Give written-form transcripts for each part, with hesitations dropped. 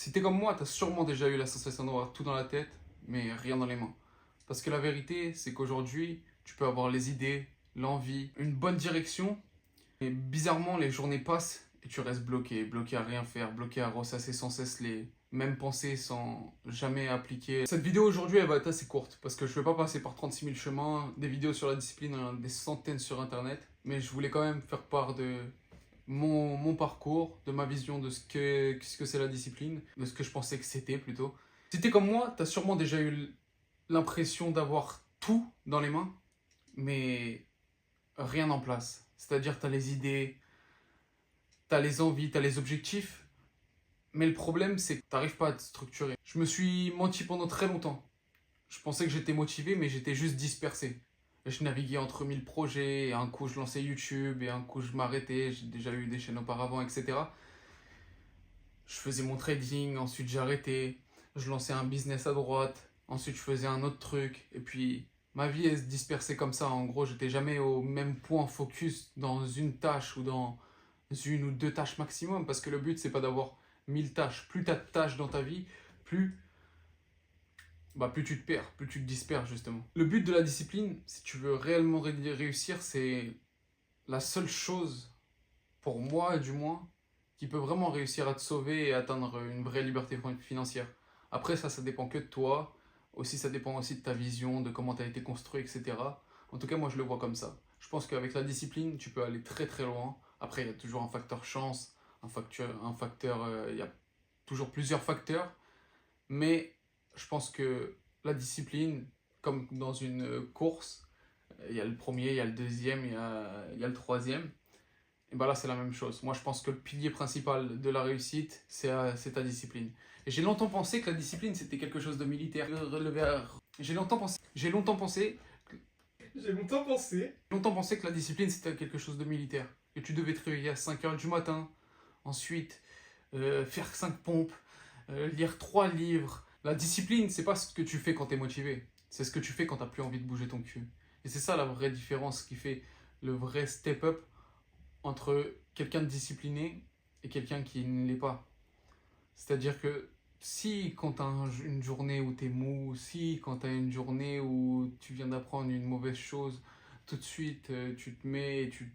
Si t'es comme moi, t'as sûrement déjà eu la sensation d'avoir tout dans la tête, mais rien dans les mains. Parce que la vérité, c'est qu'aujourd'hui, tu peux avoir les idées, l'envie, une bonne direction, et bizarrement, les journées passent et tu restes bloqué, bloqué à rien faire, bloqué à ressasser sans cesse les mêmes pensées sans jamais appliquer. Cette vidéo aujourd'hui, elle va être assez courte, parce que je ne vais pas passer par 36 000 chemins, des vidéos sur la discipline, des centaines sur Internet, mais je voulais quand même faire part de mon parcours, de ma vision de ce que c'est la discipline, de ce que je pensais que c'était plutôt. Si t'es comme moi, t'as sûrement déjà eu l'impression d'avoir tout dans les mains, mais rien en place. C'est-à-dire t'as les idées, t'as les envies, t'as les objectifs, mais le problème c'est que t'arrives pas à te structurer. Je me suis menti pendant très longtemps. Je pensais que j'étais motivé, mais j'étais juste dispersé. Je naviguais entre 1000 projets, et un coup je lançais YouTube, et un coup je m'arrêtais, j'ai déjà eu des chaînes auparavant, etc. Je faisais mon trading, ensuite j'ai arrêté, je lançais un business à droite, ensuite je faisais un autre truc, et puis ma vie elle se dispersait comme ça. En gros, j'étais jamais au même point focus dans une tâche ou dans une ou deux tâches maximum, parce que le but c'est pas d'avoir 1000 tâches. Plus t'as de tâches dans ta vie, plus plus tu te perds, plus tu te disperses justement. Le but de la discipline, si tu veux réellement réussir, c'est la seule chose, pour moi du moins, qui peut vraiment réussir à te sauver et atteindre une vraie liberté financière. Après ça dépend que de toi. Aussi, ça dépend aussi de ta vision, de comment tu as été construit, etc. En tout cas, moi, je le vois comme ça. Je pense qu'avec la discipline, tu peux aller très très loin. Après, il y a toujours un facteur chance, il y a toujours plusieurs facteurs. Mais je pense que la discipline, comme dans une course, il y a le premier, il y a le deuxième, il y a le troisième. Et ben là, c'est la même chose. Moi, je pense que le pilier principal de la réussite, c'est ta discipline. Et j'ai longtemps pensé que la discipline, c'était quelque chose de militaire. J'ai longtemps pensé que la discipline, c'était quelque chose de militaire. Que tu devais te réveiller à 5 heures du matin, ensuite faire 5 pompes, lire 3 livres. La discipline, c'est pas ce que tu fais quand tu es motivé. C'est ce que tu fais quand tu n'as plus envie de bouger ton cul. Et c'est ça la vraie différence qui fait le vrai step-up entre quelqu'un de discipliné et quelqu'un qui ne l'est pas. C'est-à-dire que si quand tu as une journée où tu es mou, si quand tu as une journée où tu viens d'apprendre une mauvaise chose, tout de suite tu te mets, tu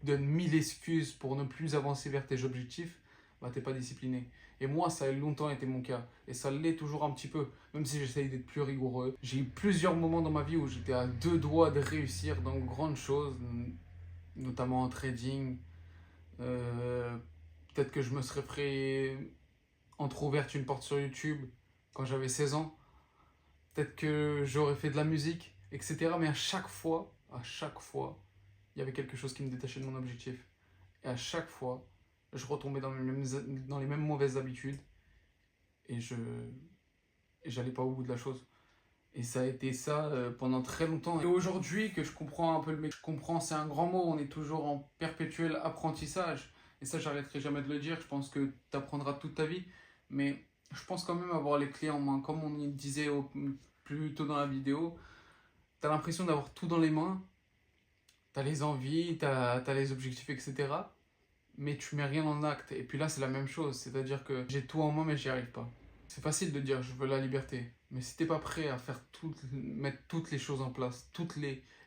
te donnes 1000 excuses pour ne plus avancer vers tes objectifs, bah t'es pas discipliné. Et moi, ça a longtemps été mon cas. Et ça l'est toujours un petit peu, même si j'essaye d'être plus rigoureux. J'ai eu plusieurs moments dans ma vie où j'étais à deux doigts de réussir dans grandes choses, notamment en trading. Euh, Peut-être que je me serais fait entrouverte une porte sur YouTube quand j'avais 16 ans. Peut-être que j'aurais fait de la musique, etc. Mais à chaque fois, il y avait quelque chose qui me détachait de mon objectif. Et à chaque fois, je retombais dans les mêmes mauvaises habitudes et j'allais pas au bout de la chose. Et ça a été ça pendant très longtemps. Et aujourd'hui que je comprends un peu le mec, je comprends, c'est un grand mot, on est toujours en perpétuel apprentissage. Et ça, j'arrêterai jamais de le dire, je pense que tu apprendras toute ta vie. Mais je pense quand même avoir les clés en main. Comme on disait plus tôt dans la vidéo, tu as l'impression d'avoir tout dans les mains, tu as les envies, tu as les objectifs, etc. Mais tu mets rien en acte. Et puis là, c'est la même chose, c'est-à-dire que j'ai tout en main, mais j'y arrive pas. C'est facile de dire je veux la liberté, mais si t'es pas prêt à mettre toutes les choses en place,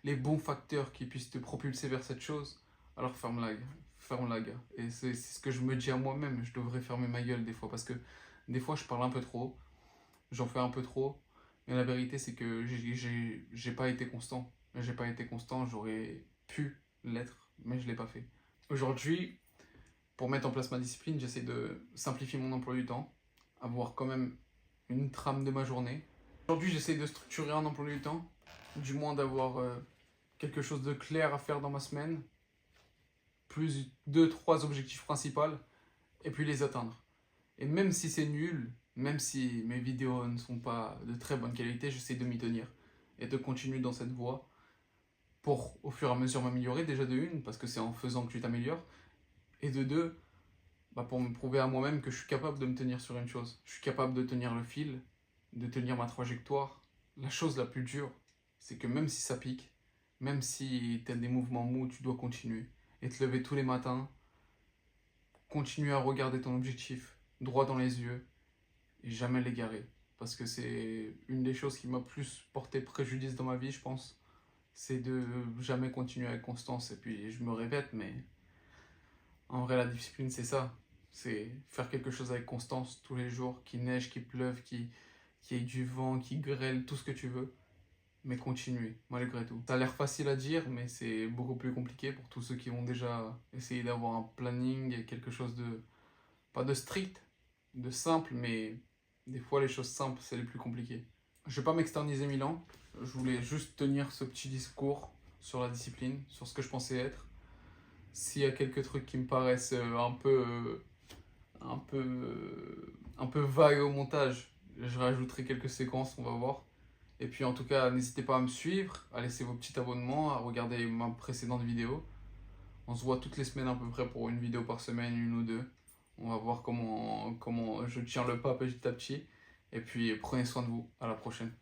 les bons facteurs qui puissent te propulser vers cette chose, alors ferme-la, gars. Et c'est ce que je me dis à moi-même, je devrais fermer ma gueule des fois, parce que des fois je parle un peu trop, j'en fais un peu trop, mais la vérité c'est que j'ai pas été constant. J'ai pas été constant, j'aurais pu l'être, mais je l'ai pas fait. Aujourd'hui, pour mettre en place ma discipline, j'essaie de simplifier mon emploi du temps, avoir quand même une trame de ma journée. Aujourd'hui, j'essaie de structurer un emploi du temps, du moins d'avoir quelque chose de clair à faire dans ma semaine, plus deux, trois objectifs principaux, et puis les atteindre. Et même si c'est nul, même si mes vidéos ne sont pas de très bonne qualité, j'essaie de m'y tenir et de continuer dans cette voie pour au fur et à mesure m'améliorer, déjà de une, parce que c'est en faisant que tu t'améliores, et de deux, pour me prouver à moi-même que je suis capable de me tenir sur une chose. Je suis capable de tenir le fil, de tenir ma trajectoire. La chose la plus dure, c'est que même si ça pique, même si tu as des mouvements mous, tu dois continuer. Et te lever tous les matins, continuer à regarder ton objectif, droit dans les yeux et jamais l'égarer. Parce que c'est une des choses qui m'a plus porté préjudice dans ma vie, je pense. C'est de jamais continuer avec constance. Et puis je me répète, mais en vrai, la discipline, c'est ça. C'est faire quelque chose avec constance tous les jours, qu'il neige, qu'il pleuve, qu'il y ait du vent, qu'il grêle, tout ce que tu veux. Mais continuer, malgré tout. Ça a l'air facile à dire, mais c'est beaucoup plus compliqué pour tous ceux qui ont déjà essayé d'avoir un planning et quelque chose de, pas de strict, de simple, mais des fois les choses simples, c'est les plus compliquées. Je vais pas m'externiser 1000 ans, je voulais juste tenir ce petit discours sur la discipline, sur ce que je pensais être. S'il y a quelques trucs qui me paraissent un peu vagues au montage, je rajouterai quelques séquences, on va voir. Et puis en tout cas, n'hésitez pas à me suivre, à laisser vos petits abonnements, à regarder ma précédente vidéo. On se voit toutes les semaines à peu près pour une vidéo par semaine, une ou deux. On va voir comment je tiens le pas petit à petit. Et puis prenez soin de vous. À la prochaine.